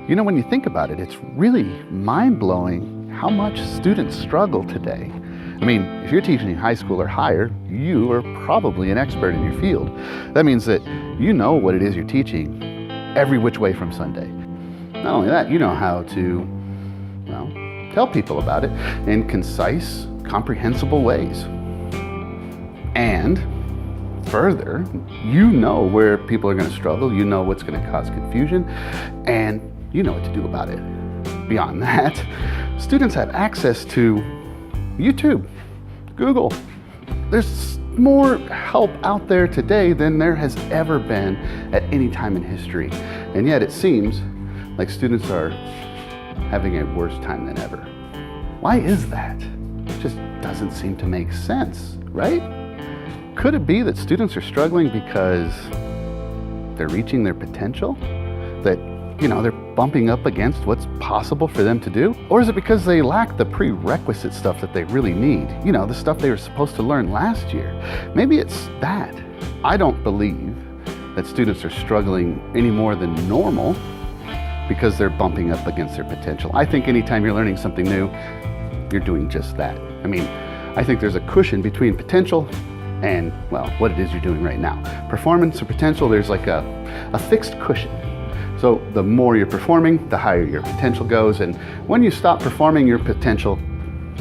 You know, when you think about it, it's really mind-blowing how much students struggle today. I mean, if you're teaching high school or higher, you are probably an expert in your field. That means that you know what it is you're teaching every which way from Sunday. Not only that, you know how to, well, tell people about it in concise, comprehensible ways. And further, you know where people are going to struggle, you know what's going to cause confusion, and you know what to do about it. Beyond that, students have access to YouTube, Google. There's more help out there today than there has ever been at any time in history. And yet it seems like students are having a worse time than ever. Why is that? It just doesn't seem to make sense, right? Could it be that students are struggling because they're reaching their potential? That, you know, they're bumping up against what's possible for them to do? Or is it because they lack the prerequisite stuff that they really need? You know, the stuff they were supposed to learn last year. Maybe it's that. I don't believe that students are struggling any more than normal because they're bumping up against their potential. I think anytime you're learning something new, you're doing just that. I mean, I think there's a cushion between potential and, well, what it is you're doing right now. Performance or potential, there's like a fixed cushion. So the more you're performing, the higher your potential goes, and when you stop performing your potential,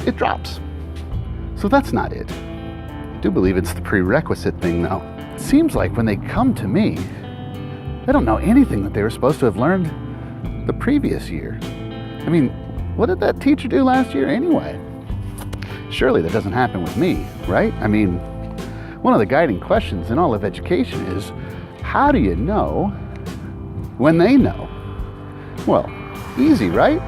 it drops. So that's not it. I do believe it's the prerequisite thing though. It seems like when they come to me, they don't know anything that they were supposed to have learned the previous year. I mean, what did that teacher do last year anyway? Surely that doesn't happen with me, right? I mean, one of the guiding questions in all of education is, how do you know when they know? Well, easy, right?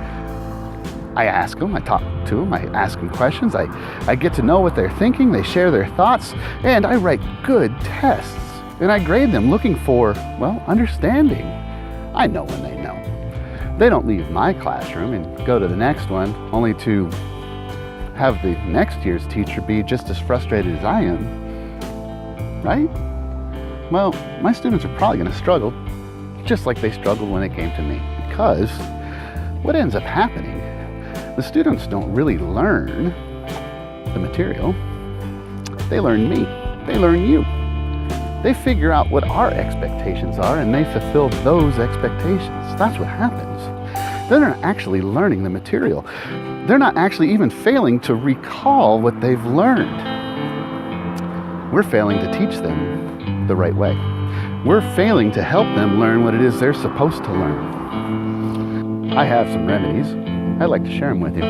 I ask them, I talk to them, I ask them questions, I get to know what they're thinking, they share their thoughts, and I write good tests. And I grade them looking for, well, understanding. I know when they know. They don't leave my classroom and go to the next one only to have the next year's teacher be just as frustrated as I am, right? Well, my students are probably going to struggle just like they struggled when they came to me, because what ends up happening, the students don't really learn the material, they learn me, they learn you. They figure out what our expectations are and they fulfill those expectations. That's what happens. They're not actually learning the material. They're not actually even failing to recall what they've learned. We're failing to teach them the right way. We're failing to help them learn what it is they're supposed to learn. I have some remedies. I'd like to share them with you.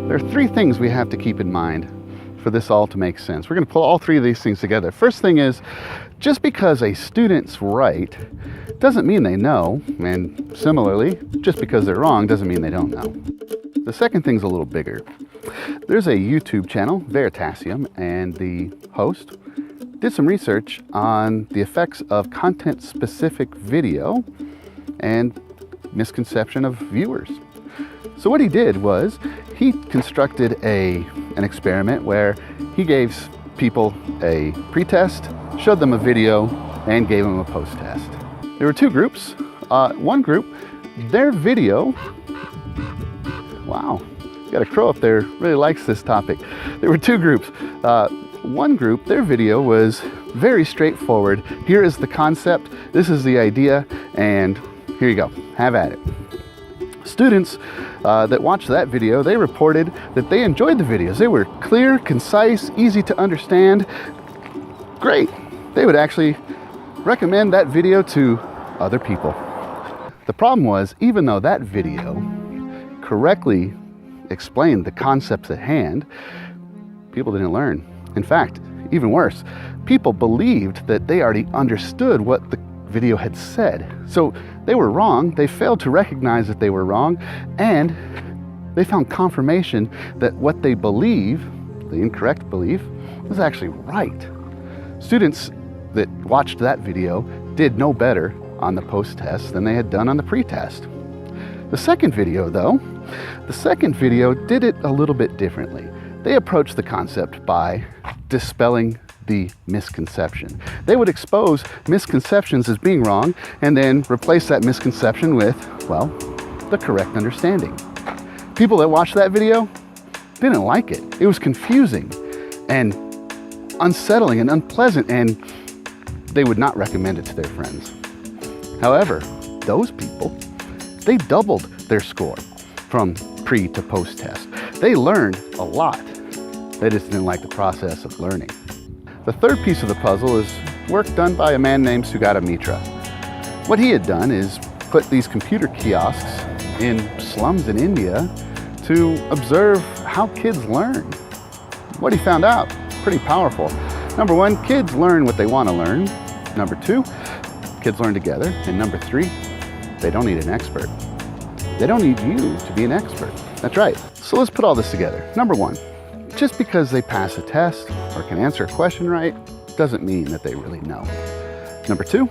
There are three things we have to keep in mind for this all to make sense. We're going to pull all three of these things together. First thing is, just because a student's right doesn't mean they know, and similarly, just because they're wrong doesn't mean they don't know. The second thing's a little bigger. There's a YouTube channel, Veritasium, and the host did some research on the effects of content-specific video and misconception of viewers. So what he did was he constructed an experiment where he gave people a pre-test, showed them a video, and gave them a post-test. There were two groups. One group, their video, wow, got a crow up there, really likes this topic. There were two groups. One group, their video was very straightforward. Here is the concept, this is the idea, and here you go, have at it. Students that watched that video, they reported that they enjoyed the videos. They were clear, concise, easy to understand. Great. They would actually recommend that video to other people. The problem was, even though that video correctly explained the concepts at hand, people didn't learn. In fact, even worse, people believed that they already understood what the video had said. So they were wrong, they failed to recognize that they were wrong, and they found confirmation that what they believe, the incorrect belief, was actually right. Students that watched that video did no better on the post-test than they had done on the pre-test. The second video though, did it a little bit differently. They approached the concept by dispelling the misconception. They would expose misconceptions as being wrong and then replace that misconception with, well, the correct understanding. People that watched that video didn't like it. It was confusing and unsettling and unpleasant, and they would not recommend it to their friends. However, those people, they doubled their score from pre to post test. They learned a lot. They just didn't like the process of learning. The third piece of the puzzle is work done by a man named Sugata Mitra. What he had done is put these computer kiosks in slums in India to observe how kids learn. What he found out, pretty powerful. Number one, kids learn what they want to learn. Number two, kids learn together. And number three, they don't need an expert. They don't need you to be an expert. That's right. So let's put all this together. Number one, just because they pass a test or can answer a question right doesn't mean that they really know. Number two,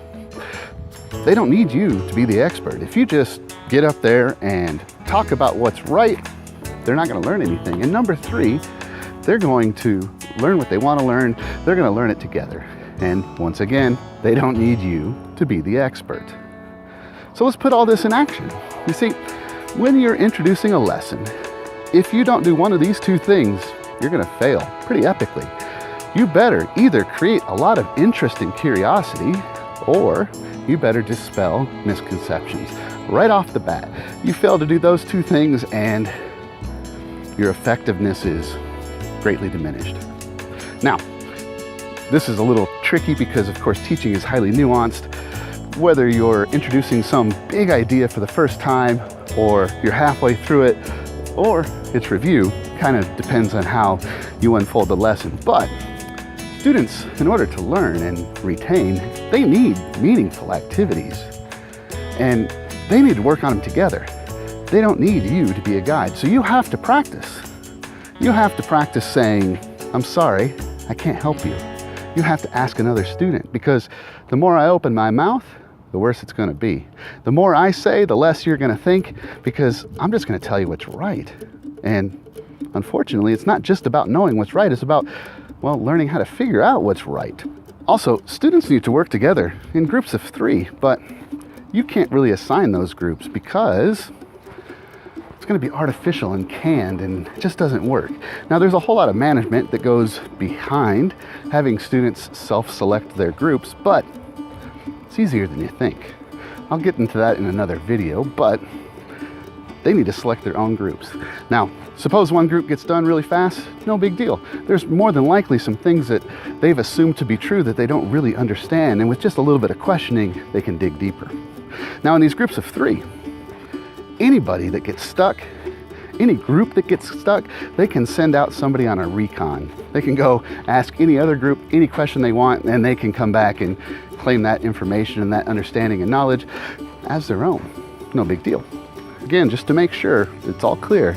they don't need you to be the expert. If you just get up there and talk about what's right, they're not going to learn anything. And number three, they're going to learn what they want to learn. They're going to learn it together. And once again, they don't need you to be the expert. So let's put all this in action. You see, when you're introducing a lesson, if you don't do one of these two things, you're going to fail pretty epically. You better either create a lot of interest and curiosity, or you better dispel misconceptions right off the bat. You fail to do those two things and your effectiveness is greatly diminished. Now, this is a little tricky because, of course, teaching is highly nuanced. Whether you're introducing some big idea for the first time, or you're halfway through it, or it's review, kind of depends on how you unfold the lesson. But students, in order to learn and retain, they need meaningful activities. And they need to work on them together. They don't need you to be a guide. So you have to practice. You have to practice saying, I'm sorry, I can't help you. You have to ask another student, because the more I open my mouth, the worse it's going to be. The more I say, the less you're going to think, because I'm just going to tell you what's right. And unfortunately, it's not just about knowing what's right. It's about, well, learning how to figure out what's right. Also, students need to work together in groups of 3, but you can't really assign those groups because it's going to be artificial and canned, and it just doesn't work. Now, there's a whole lot of management that goes behind having students self-select their groups, but it's easier than you think. I'll get into that in another video, but they need to select their own groups. Now, suppose one group gets done really fast, no big deal. There's more than likely some things that they've assumed to be true that they don't really understand, and with just a little bit of questioning, they can dig deeper. Now, in these groups of 3, anybody that gets stuck, any group that gets stuck, they can send out somebody on a recon. They can go ask any other group any question they want, and they can come back and claim that information and that understanding and knowledge as their own. No big deal. Again, just to make sure it's all clear,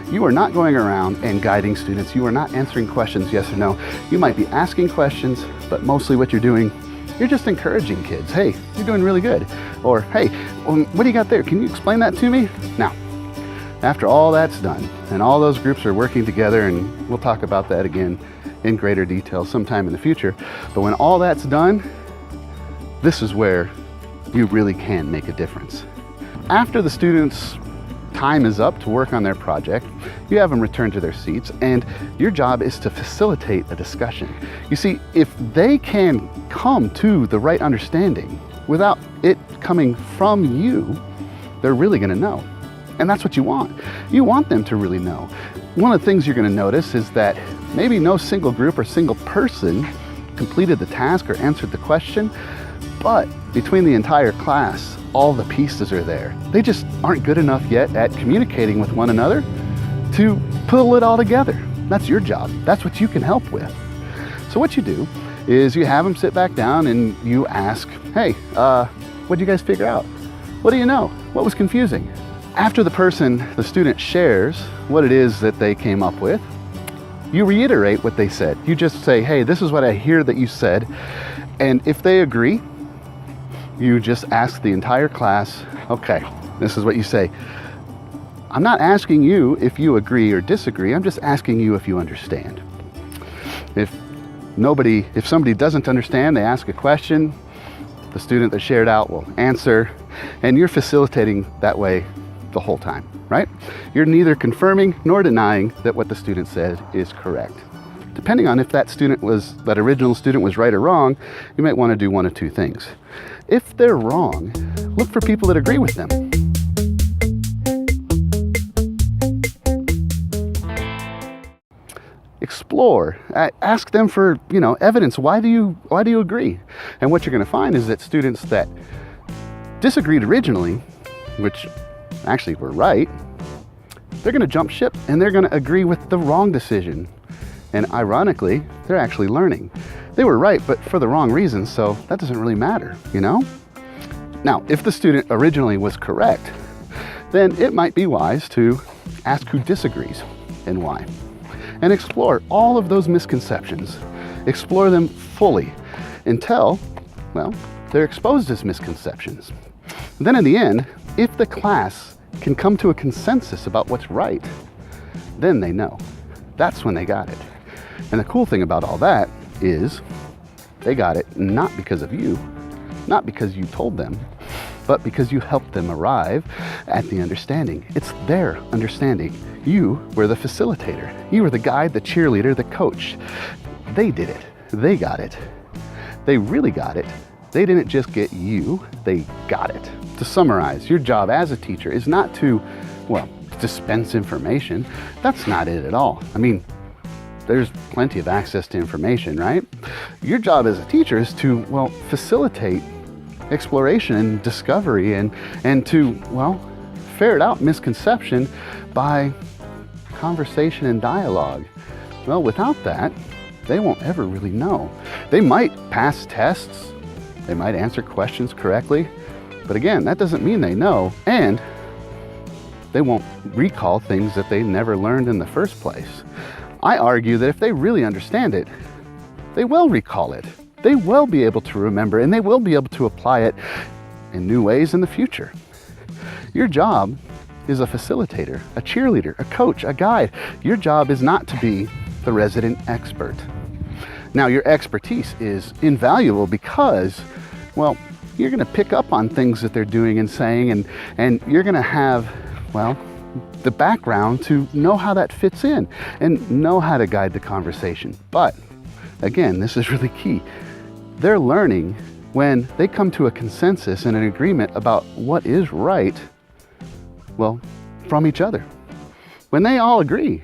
you are not going around and guiding students. You are not answering questions yes or no. You might be asking questions, but mostly what you're doing, you're just encouraging kids. Hey, you're doing really good. Or, hey, what do you got there? Can you explain that to me? Now, after all that's done, and all those groups are working together, and we'll talk about that again in greater detail sometime in the future, but when all that's done, this is where you really can make a difference. After the students' time is up to work on their project, you have them return to their seats, and your job is to facilitate a discussion. You see, if they can come to the right understanding without it coming from you, they're really going to know. And that's what you want. You want them to really know. One of the things you're going to notice is that maybe no single group or single person completed the task or answered the question, but between the entire class, all the pieces are there. They just aren't good enough yet at communicating with one another to pull it all together. That's your job. That's what you can help with. So what you do is you have them sit back down and you ask, hey, what did you guys figure out? What do you know? What was confusing? After the student shares what it is that they came up with, you reiterate what they said. You just say, hey, this is what I hear that you said. And if they agree, you just ask the entire class, okay, this is what you say. I'm not asking you if you agree or disagree. I'm just asking you if you understand. If If somebody doesn't understand, they ask a question, the student that shared out will answer, and you're facilitating that way the whole time, right? You're neither confirming nor denying that what the student said is correct. Depending on if that original student was right or wrong, you might want to do one of two things. If they're wrong, look for people that agree with them. Explore, ask them for, evidence. Why do you agree? And what you're going to find is that students that disagreed originally, which actually were right, they're going to jump ship and they're going to agree with the wrong decision. And ironically, they're actually learning. They were right, but for the wrong reasons, so that doesn't really matter, Now, if the student originally was correct, then it might be wise to ask who disagrees and why. And explore all of those misconceptions. Explore them fully until, they're exposed as misconceptions. And then in the end, if the class can come to a consensus about what's right, then they know. That's when they got it. And the cool thing about all that is they got it not because of you, not because you told them, but because you helped them arrive at the understanding. It's their understanding. You were the facilitator. You were the guide, the cheerleader, the coach. They did it. They got it. They really got it. They didn't just get you, they got it. To summarize, your job as a teacher is not to, dispense information. That's not it at all. There's plenty of access to information, right? Your job as a teacher is to, facilitate exploration and discovery and to, ferret out misconception by conversation and dialogue. Without that, they won't ever really know. They might pass tests, they might answer questions correctly, but again, that doesn't mean they know, and they won't recall things that they never learned in the first place. I argue that if they really understand it, they will recall it. They will be able to remember, and they will be able to apply it in new ways in the future. Your job is a facilitator, a cheerleader, a coach, a guide. Your job is not to be the resident expert. Now, your expertise is invaluable because, you're going to pick up on things that they're doing and saying, and you're going to have, the background to know how that fits in and know how to guide the conversation. But again, this is really key. They're learning when they come to a consensus and an agreement about what is right, from each other. When they all agree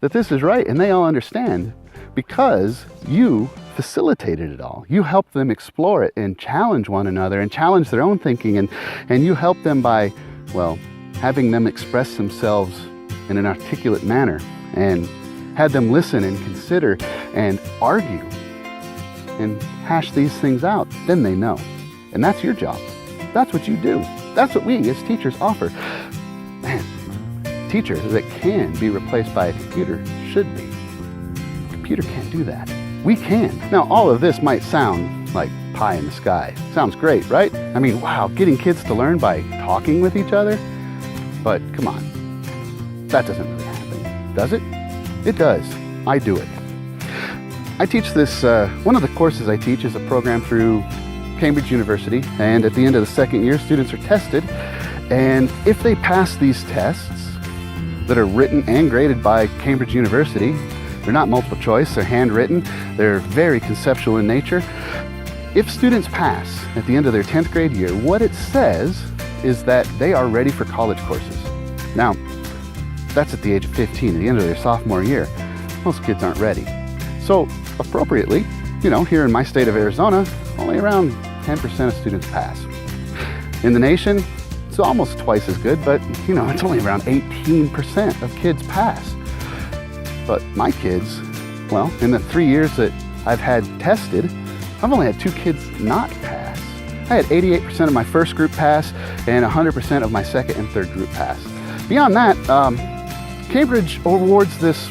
that this is right and they all understand, because you facilitated it all. You helped them explore it and challenge one another and challenge their own thinking, and you helped them by, having them express themselves in an articulate manner and had them listen and consider and argue and hash these things out. Then they know. And that's your job. That's what you do. That's what we as teachers offer. Man, teachers that can be replaced by a computer should be. A computer can't do that. We can. Now, all of this might sound like pie in the sky. Sounds great, right? Wow, getting kids to learn by talking with each other. But come on, that doesn't really happen, does it? It does. I do it. I teach this, one of the courses I teach is a program through Cambridge University, and at the end of the second year, students are tested, and if they pass these tests that are written and graded by Cambridge University, they're not multiple choice, they're handwritten, they're very conceptual in nature. If students pass at the end of their 10th grade year, what it says is that they are ready for college courses. Now, that's at the age of 15, at the end of their sophomore year. Most kids aren't ready. So, appropriately, here in my state of Arizona, only around 10% of students pass. In the nation, it's almost twice as good, but it's only around 18% of kids pass. But my kids, in the 3 years that I've had tested, I've only had 2 kids not pass. I had 88% of my first group pass and 100% of my second and third group pass. Beyond that, Cambridge awards this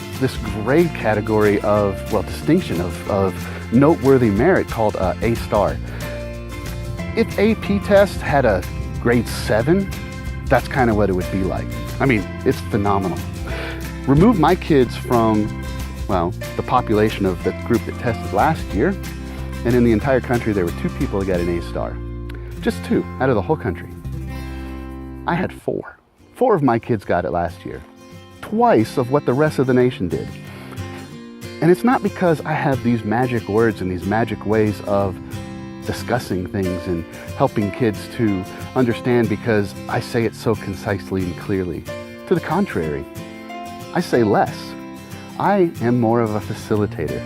grade category of, distinction of noteworthy merit called A star. If AP test had a grade 7, that's kind of what it would be like. It's phenomenal. Remove my kids from well, the population of the group that tested last year, and in the entire country there were 2 people who got an A star. Just 2 out of the whole country. I had 4. 4 of my kids got it last year. Twice of what the rest of the nation did. And it's not because I have these magic words and these magic ways of discussing things and helping kids to understand because I say it so concisely and clearly. To the contrary, I say less. I am more of a facilitator.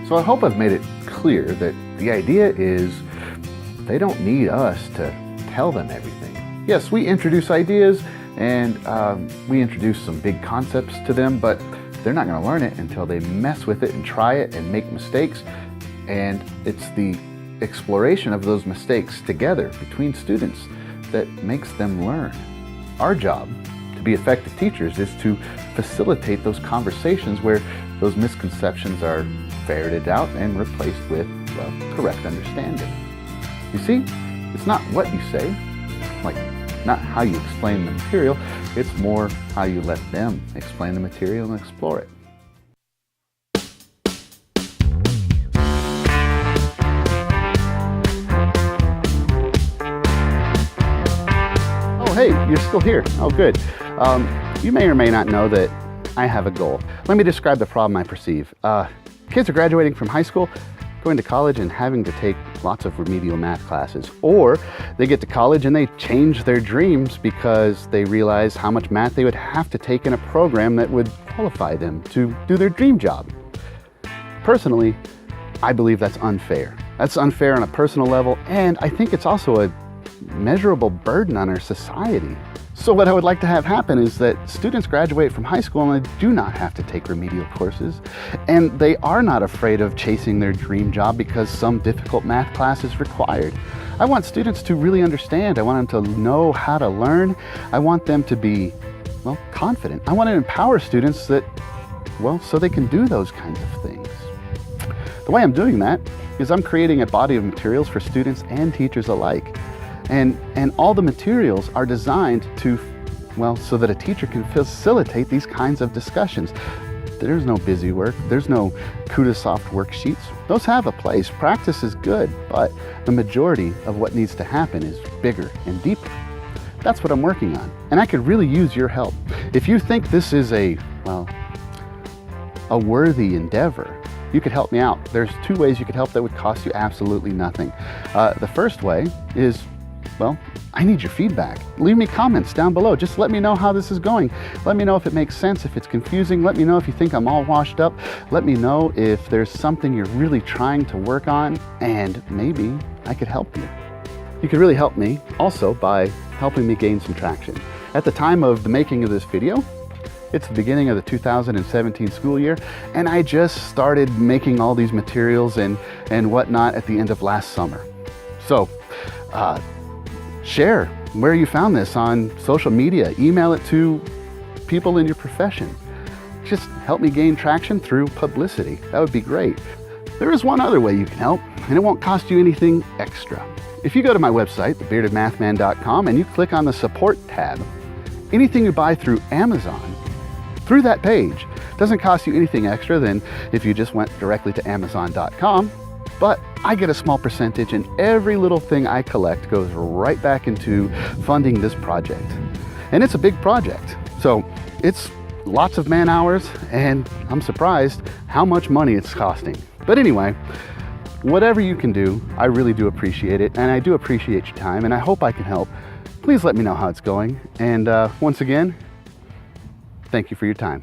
So I hope I've made it clear that the idea is they don't need us to tell them everything. Yes, we introduce ideas and we introduce some big concepts to them, but they're not going to learn it until they mess with it and try it and make mistakes. And it's the exploration of those mistakes together between students that makes them learn. Our job to be effective teachers is to facilitate those conversations where those misconceptions are ferreted out and replaced with, well, correct understanding. You see, it's not what you say, like not how you explain the material, it's more how you let them explain the material and explore it. Oh, hey, you're still here. Oh, good. You may or may not know that I have a goal. Let me describe the problem I perceive. Kids are graduating from high school, going to college and having to take lots of remedial math classes. Or they get to college and they change their dreams because they realize how much math they would have to take in a program that would qualify them to do their dream job. Personally, I believe that's unfair. That's unfair on a personal level, and I think it's also a measurable burden on our society. So what I would like to have happen is that students graduate from high school and they do not have to take remedial courses, and they are not afraid of chasing their dream job because some difficult math class is required. I want students to really understand. I want them to know how to learn. I want them to be, well, confident. I want to empower students that, well, so they can do those kinds of things. The way I'm doing that is I'm creating a body of materials for students and teachers alike. And all the materials are designed to, well, so that a teacher can facilitate these kinds of discussions. There's no busy work. There's no CUDA-soft worksheets. Those have a place. Practice is good, but the majority of what needs to happen is bigger and deeper. That's what I'm working on. And I could really use your help. If you think this is a worthy endeavor, you could help me out. There's 2 ways you could help that would cost you absolutely nothing. The first way is, well, I need your feedback. Leave me comments down below. Just let me know how this is going. Let me know if it makes sense, if it's confusing. Let me know if you think I'm all washed up. Let me know if there's something you're really trying to work on, and maybe I could help you. You could really help me also by helping me gain some traction. At the time of the making of this video, it's the beginning of the 2017 school year, and I just started making all these materials and whatnot at the end of last summer. So, share where you found this on social media. Email it to people in your profession. Just help me gain traction through publicity. That would be great. There is one other way you can help, and it won't cost you anything extra. If you go to my website, thebeardedmathman.com, and you click on the support tab, anything you buy through Amazon, through that page, doesn't cost you anything extra than if you just went directly to amazon.com. But I get a small percentage, and every little thing I collect goes right back into funding this project. And it's a big project. So it's lots of man hours, and I'm surprised how much money it's costing. But anyway, whatever you can do, I really do appreciate it. And I do appreciate your time, and I hope I can help. Please let me know how it's going. And once again, thank you for your time.